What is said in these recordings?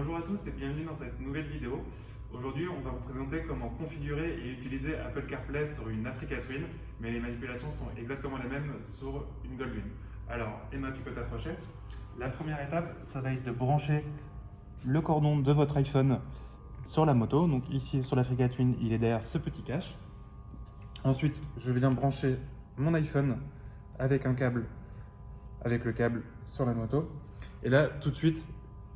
Bonjour à tous et bienvenue dans cette nouvelle vidéo. Aujourd'hui, on va vous présenter comment configurer et utiliser Apple CarPlay sur une Africa Twin, mais les manipulations sont exactement les mêmes sur une Goldwing. Alors, Emma, tu peux t'approcher. La première étape, ça va être de brancher le cordon de votre iPhone sur la moto. Donc ici, sur l'Africa Twin, il est derrière ce petit cache. Ensuite, je viens brancher mon iPhone avec un câble, avec le câble sur la moto. Et là, tout de suite,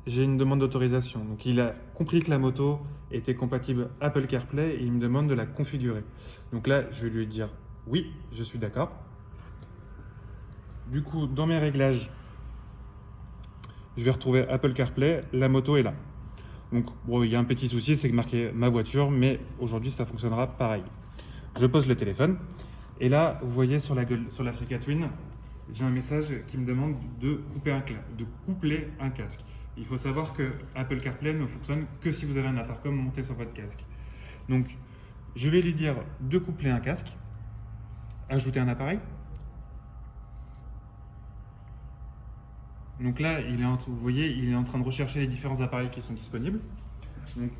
j'ai une demande d'autorisation. Donc il a compris que la moto était compatible Apple CarPlay et il me demande de la configurer. Donc là, je vais lui dire oui, je suis d'accord. Du coup, dans mes réglages, je vais retrouver Apple CarPlay, la moto est là. Donc bon, il y a un petit souci, c'est que marqué ma voiture, mais aujourd'hui ça fonctionnera pareil. Je pose le téléphone et là, vous voyez sur l'Africa Twin, j'ai un message qui me demande de coupler un casque. Il faut savoir que Apple CarPlay ne fonctionne que si vous avez un intercom monté sur votre casque. Donc, je vais lui dire de coupler un casque, ajouter un appareil. Donc là, vous voyez, il est en train de rechercher les différents appareils qui sont disponibles. Donc,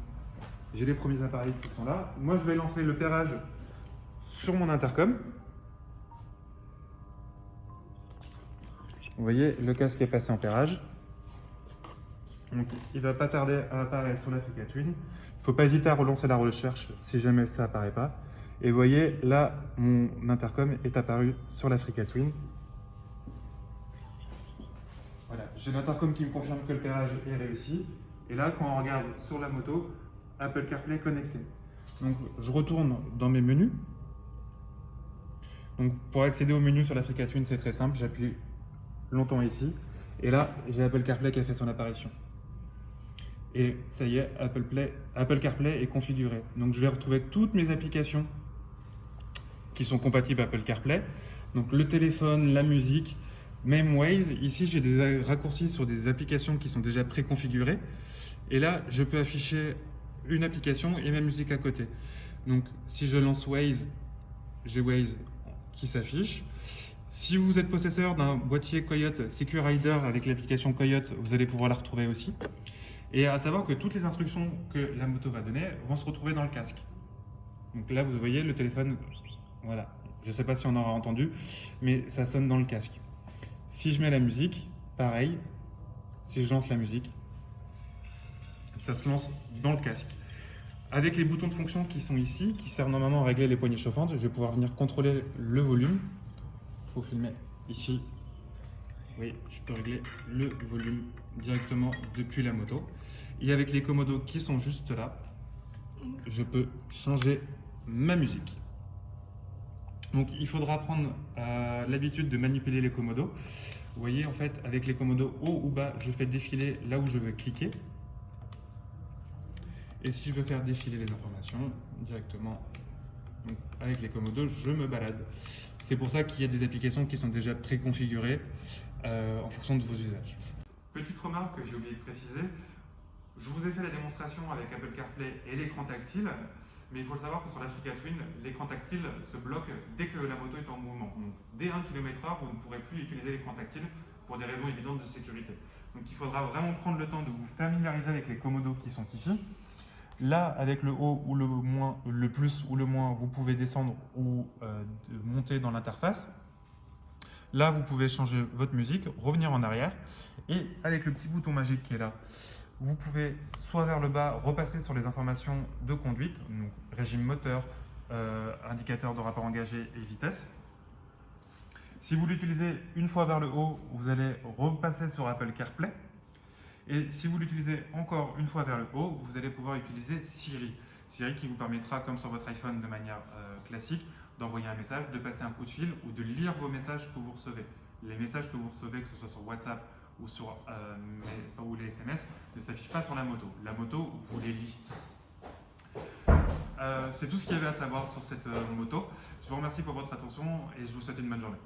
j'ai les premiers appareils qui sont là. Moi, je vais lancer le pairage sur mon intercom. Vous voyez, le casque est passé en pairage. Donc, il ne va pas tarder à apparaître sur l'Africa Twin. Il ne faut pas hésiter à relancer la recherche si jamais ça n'apparaît pas. Et vous voyez, là, mon intercom est apparu sur l'Africa Twin. Voilà, j'ai l'intercom qui me confirme que le pairage est réussi. Et là, quand on regarde sur la moto, Apple CarPlay connecté. Donc, je retourne dans mes menus. Donc, pour accéder au menu sur l'Africa Twin, c'est très simple. J'appuie longtemps ici. Et là, j'ai Apple CarPlay qui a fait son apparition. Et ça y est, Apple CarPlay est configuré. Donc je vais retrouver toutes mes applications qui sont compatibles Apple CarPlay. Donc le téléphone, la musique, même Waze. Ici, j'ai des raccourcis sur des applications qui sont déjà préconfigurées. Et là, je peux afficher une application et ma musique à côté. Donc si je lance Waze, j'ai Waze qui s'affiche. Si vous êtes possesseur d'un boîtier Coyote Secure Rider avec l'application Coyote, vous allez pouvoir la retrouver aussi. Et à savoir que toutes les instructions que la moto va donner vont se retrouver dans le casque. Donc là, vous voyez le téléphone, voilà. Je ne sais pas si on aura entendu, mais ça sonne dans le casque. Si je mets la musique, pareil. Si je lance la musique, ça se lance dans le casque. Avec les boutons de fonction qui sont ici, qui servent normalement à régler les poignées chauffantes, je vais pouvoir venir contrôler le volume. Il faut filmer ici. Oui, je peux régler le volume directement depuis la moto. Et avec les commodos qui sont juste là, je peux changer ma musique. Donc il faudra prendre l'habitude de manipuler les commodos. Vous voyez, en fait, avec les commodos haut ou bas, je fais défiler là où je veux cliquer. Et si je veux faire défiler les informations directement, donc avec les commodos, je me balade. C'est pour ça qu'il y a des applications qui sont déjà préconfigurées en fonction de vos usages. Petite remarque que j'ai oublié de préciser, je vous ai fait la démonstration avec Apple CarPlay et l'écran tactile, mais il faut le savoir que sur l'Africa Twin, l'écran tactile se bloque dès que la moto est en mouvement. Donc, dès 1 km/h, vous ne pourrez plus utiliser l'écran tactile pour des raisons évidentes de sécurité. Donc il faudra vraiment prendre le temps de vous familiariser avec les commodos qui sont ici. Là, avec le haut ou le moins, le plus ou le moins, vous pouvez descendre ou monter dans l'interface. Là, vous pouvez changer votre musique, revenir en arrière. Et avec le petit bouton magique qui est là, vous pouvez soit vers le bas, repasser sur les informations de conduite, donc régime moteur, indicateur de rapport engagé et vitesse. Si vous l'utilisez une fois vers le haut, vous allez repasser sur Apple CarPlay. Et si vous l'utilisez encore une fois vers le haut, vous allez pouvoir utiliser Siri. Siri qui vous permettra, comme sur votre iPhone de manière classique, d'envoyer un message, de passer un coup de fil ou de lire vos messages que vous recevez. Les messages que vous recevez, que ce soit sur WhatsApp ou les SMS, ne s'affichent pas sur la moto. La moto vous les lit. C'est tout ce qu'il y avait à savoir sur cette moto. Je vous remercie pour votre attention et je vous souhaite une bonne journée.